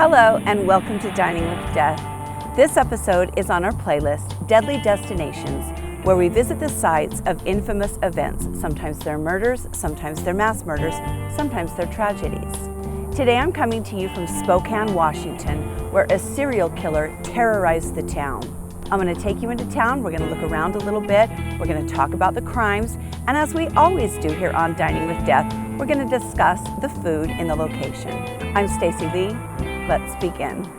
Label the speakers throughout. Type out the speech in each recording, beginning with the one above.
Speaker 1: Hello and welcome to Dining with Death. This episode is on our playlist, Deadly Destinations, where we visit the sites of infamous events. Sometimes they're murders, sometimes they're mass murders, sometimes they're tragedies. Today I'm coming to you from Spokane, Washington, where a serial killer terrorized the town. I'm going to take you into town, we're going to look around a little bit, we're going to talk about the crimes, and as we always do here on Dining with Death, we're going to discuss the food in the location. I'm Stacy Lee. Let's begin.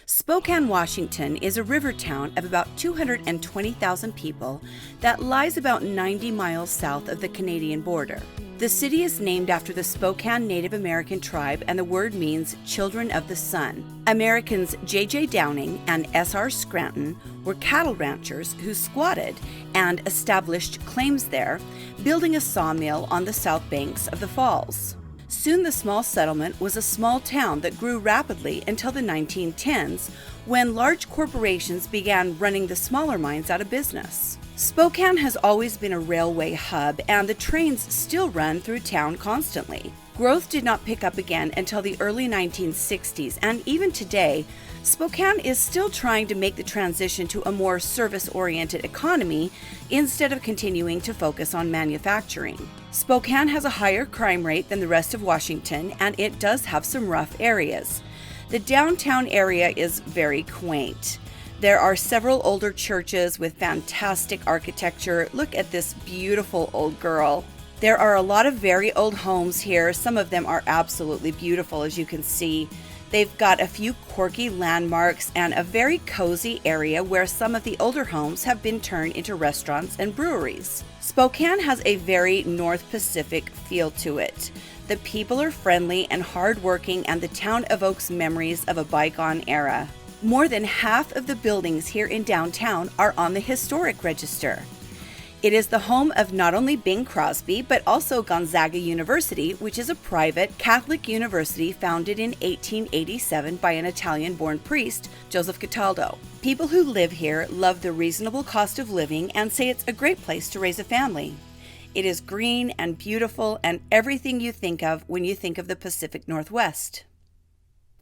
Speaker 1: Spokane, Washington is a river town of about 220,000 people that lies about 90 miles south of the Canadian border. The city is named after the Spokane Native American tribe, and the word means children of the sun. Americans J.J. Downing and S.R. Scranton were cattle ranchers who squatted and established claims there, building a sawmill on the south banks of the falls. Soon the small settlement was a small town that grew rapidly until the 1910s, when large corporations began running the smaller mines out of business. Spokane has always been a railway hub, and the trains still run through town constantly. Growth did not pick up again until the early 1960s, and even today, Spokane is still trying to make the transition to a more service-oriented economy instead of continuing to focus on manufacturing. Spokane has a higher crime rate than the rest of Washington, and it does have some rough areas. The downtown area is very quaint. There are several older churches with fantastic architecture. Look at this beautiful old girl. There are a lot of very old homes here. Some of them are absolutely beautiful, as you can see. They've got a few quirky landmarks and a very cozy area where some of the older homes have been turned into restaurants and breweries. Spokane has a very North Pacific feel to it. The people are friendly and hardworking, and the town evokes memories of a bygone era. More than half of the buildings here in downtown are on the historic register. It is the home of not only Bing Crosby, but also Gonzaga University, which is a private Catholic university founded in 1887 by an Italian-born priest, Joseph Cataldo. People who live here love the reasonable cost of living and say it's a great place to raise a family. It is green and beautiful and everything you think of when you think of the Pacific Northwest.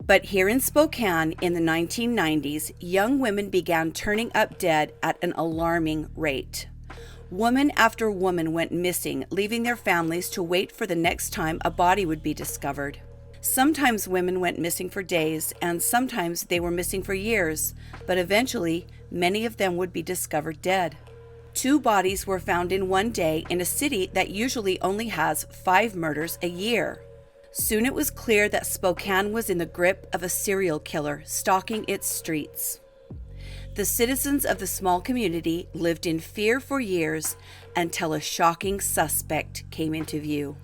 Speaker 1: But here in Spokane in the 1990s, young women began turning up dead at an alarming rate. Woman after woman went missing, leaving their families to wait for the next time a body would be discovered. Sometimes women went missing for days, and sometimes they were missing for years, but eventually many of them would be discovered dead. 2 bodies were found in one day in a city that usually only has 5 murders a year. Soon it was clear that Spokane was in the grip of a serial killer stalking its streets. The citizens of the small community lived in fear for years until a shocking suspect came into view.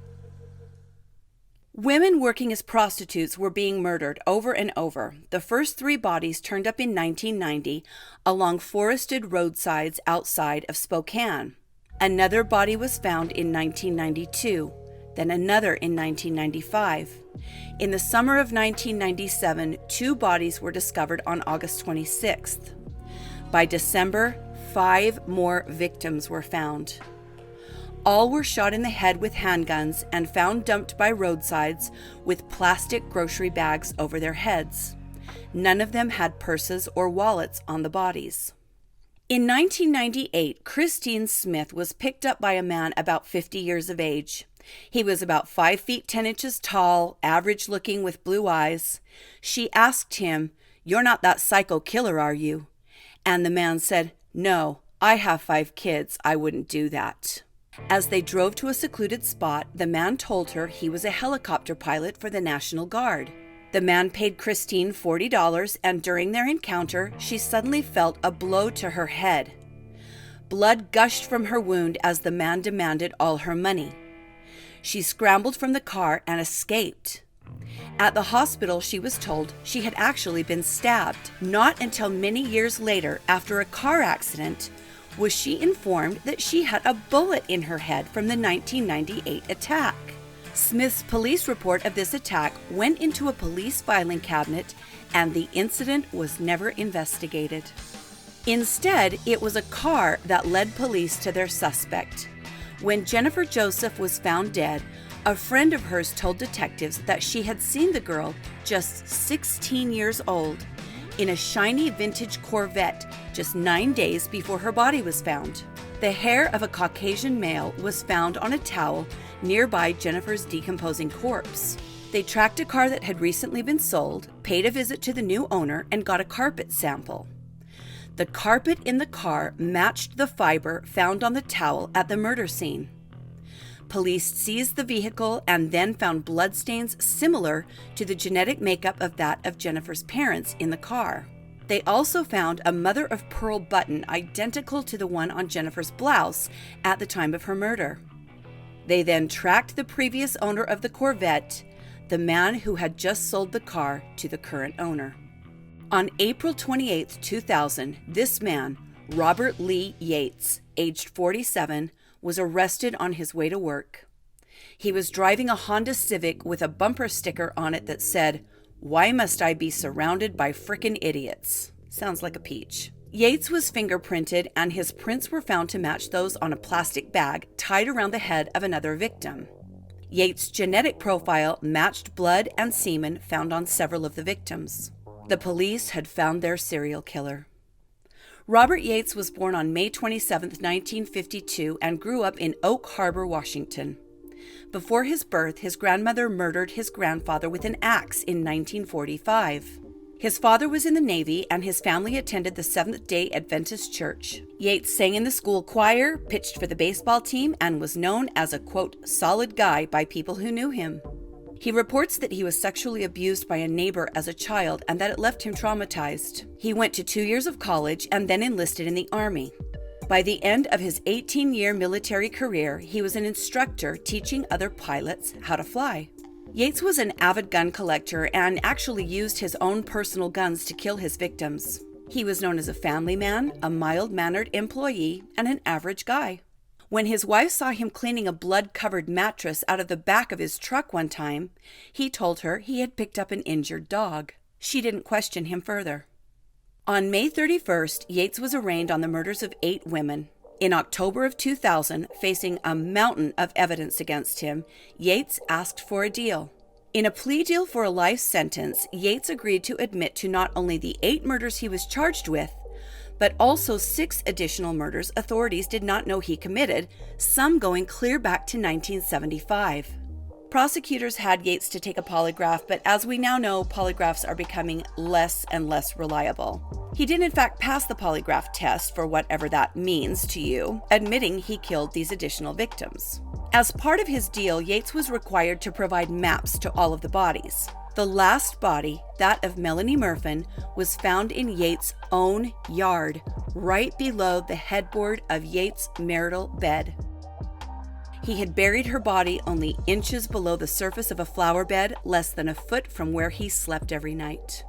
Speaker 1: Women working as prostitutes were being murdered over and over. The first 3 bodies turned up in 1990 along forested roadsides outside of Spokane. Another body was found in 1992. Then another in 1995. In the summer of 1997, 2 bodies were discovered on August 26th. By December, 5 more victims were found. All were shot in the head with handguns and found dumped by roadsides with plastic grocery bags over their heads. None of them had purses or wallets on the bodies. In 1998, Christine Smith was picked up by a man about 50 years of age. He was about 5 feet 10 inches tall, average looking with blue eyes. She asked him, "You're not that psycho killer, are you?" And the man said, "No, I have 5 kids. I wouldn't do that." As they drove to a secluded spot, the man told her he was a helicopter pilot for the National Guard. The man paid Christine $40, and during their encounter, she suddenly felt a blow to her head. Blood gushed from her wound as the man demanded all her money. She scrambled from the car and escaped. At the hospital, she was told she had actually been stabbed. Not until many years later, after a car accident, was she informed that she had a bullet in her head from the 1998 attack. Smith's police report of this attack went into a police filing cabinet, and the incident was never investigated. Instead, it was a car that led police to their suspect. When Jennifer Joseph was found dead, A friend of hers told detectives that she had seen the girl, just 16 years old, in a shiny vintage Corvette just 9 days before her body was found. The hair of a Caucasian male was found on a towel nearby Jennifer's decomposing corpse. They tracked a car that had recently been sold, paid a visit to the new owner, and got a carpet sample. The carpet in the car matched the fiber found on the towel at the murder scene. Police seized the vehicle and then found bloodstains similar to the genetic makeup of that of Jennifer's parents in the car. They also found a mother-of-pearl button identical to the one on Jennifer's blouse at the time of her murder. They then tracked the previous owner of the Corvette, the man who had just sold the car to the current owner. On April 28, 2000, this man, Robert Lee Yates, aged 47, was arrested on his way to work. He was driving a Honda Civic with a bumper sticker on it that said, "Why must I be surrounded by frickin' idiots?" Sounds like a peach. Yates was fingerprinted and his prints were found to match those on a plastic bag tied around the head of another victim. Yates' genetic profile matched blood and semen found on several of the victims. The police had found their serial killer. Robert Yates was born on May 27, 1952, and grew up in Oak Harbor, Washington. Before his birth, his grandmother murdered his grandfather with an axe in 1945. His father was in the Navy, and his family attended the Seventh-day Adventist Church. Yates sang in the school choir, pitched for the baseball team, and was known as a, quote, solid guy by people who knew him. He reports that he was sexually abused by a neighbor as a child and that it left him traumatized. He went to 2 years of college and then enlisted in the Army. By the end of his 18-year military career, he was an instructor teaching other pilots how to fly. Yates was an avid gun collector and actually used his own personal guns to kill his victims. He was known as a family man, a mild-mannered employee, and an average guy. When his wife saw him cleaning a blood-covered mattress out of the back of his truck one time, he told her he had picked up an injured dog. She didn't question him further. On May 31st, Yates was arraigned on the murders of 8 women. In October of 2000, facing a mountain of evidence against him, Yates asked for a deal. In a plea deal for a life sentence, Yates agreed to admit to not only the 8 murders he was charged with, but also 6 additional murders authorities did not know he committed, some going clear back to 1975. Prosecutors had Yates to take a polygraph, but as we now know, polygraphs are becoming less and less reliable. He did in fact pass the polygraph test, for whatever that means to you, admitting he killed these additional victims. As part of his deal, Yates was required to provide maps to all of the bodies. The last body, that of Melanie Murfin, was found in Yates' own yard, right below the headboard of Yates' marital bed. He had buried her body only inches below the surface of a flower bed, less than a foot from where he slept every night.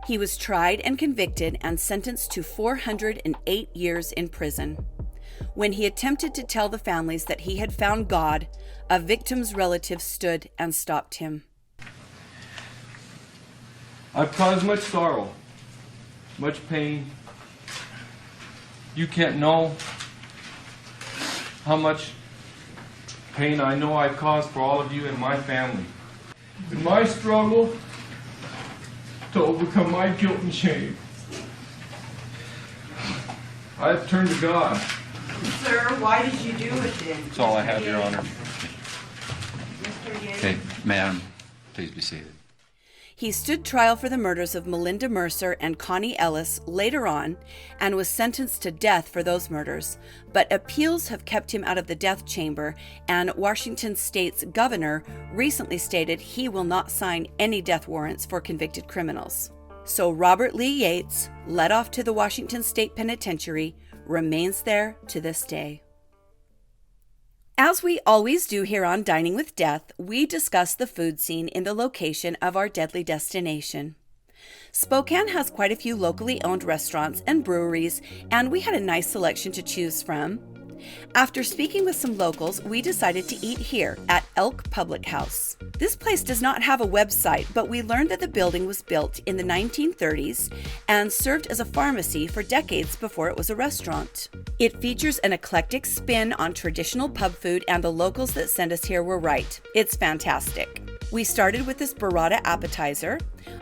Speaker 1: He was tried and convicted and sentenced to 408 years in prison. When he attempted to tell the families that he had found God, a victim's relative stood and stopped him.
Speaker 2: I've caused much sorrow, much pain. You can't know how much pain I know I've caused for all of you and my family. In my struggle to overcome my guilt and shame, I've turned to God.
Speaker 3: Sir, why did you do it then?
Speaker 4: That's all I have, Your Honor.
Speaker 3: Mr. Yates?
Speaker 4: Okay, ma'am, please be seated.
Speaker 1: He stood trial for the murders of Melinda Mercer and Connie Ellis later on and was sentenced to death for those murders, but appeals have kept him out of the death chamber, and Washington State's governor recently stated he will not sign any death warrants for convicted criminals. So Robert Lee Yates, led off to the Washington State Penitentiary, remains there to this day. As we always do here on Dining with Death, we discuss the food scene in the location of our deadly destination. Spokane has quite a few locally owned restaurants and breweries, and we had a nice selection to choose from. After speaking with some locals, we decided to eat here at Elk Public House. This place does not have a website, but we learned that the building was built in the 1930s and served as a pharmacy for decades before it was a restaurant. It features an eclectic spin on traditional pub food, and the locals that sent us here were right. It's fantastic. We started with this burrata appetizer.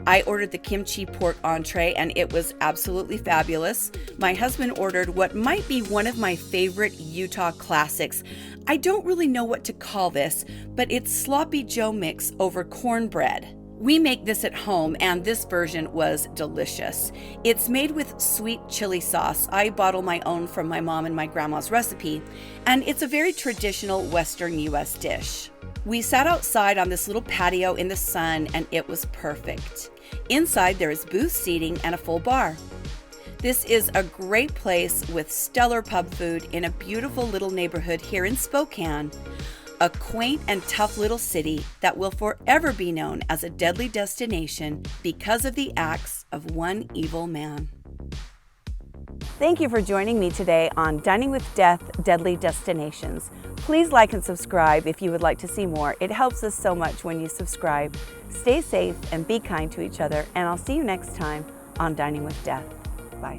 Speaker 1: I ordered the kimchi pork entree, and it was absolutely fabulous. My husband ordered what might be one of my favorite Utah classics. I don't really know what to call this, but it's sloppy Joe mix over cornbread. We make this at home, and this version was delicious. It's made with sweet chili sauce. I bottle my own from my mom and my grandma's recipe, and it's a very traditional Western U.S. dish. We sat outside on this little patio in the sun, and it was perfect. Inside there is booth seating and a full bar. This is a great place with stellar pub food in a beautiful little neighborhood here in Spokane, a quaint and tough little city that will forever be known as a deadly destination because of the acts of one evil man. Thank you for joining me today on Dining with Death, Deadly Destinations. Please like and subscribe if you would like to see more. It helps us so much when you subscribe. Stay safe and be kind to each other, and I'll see you next time on Dining with Death. Bye.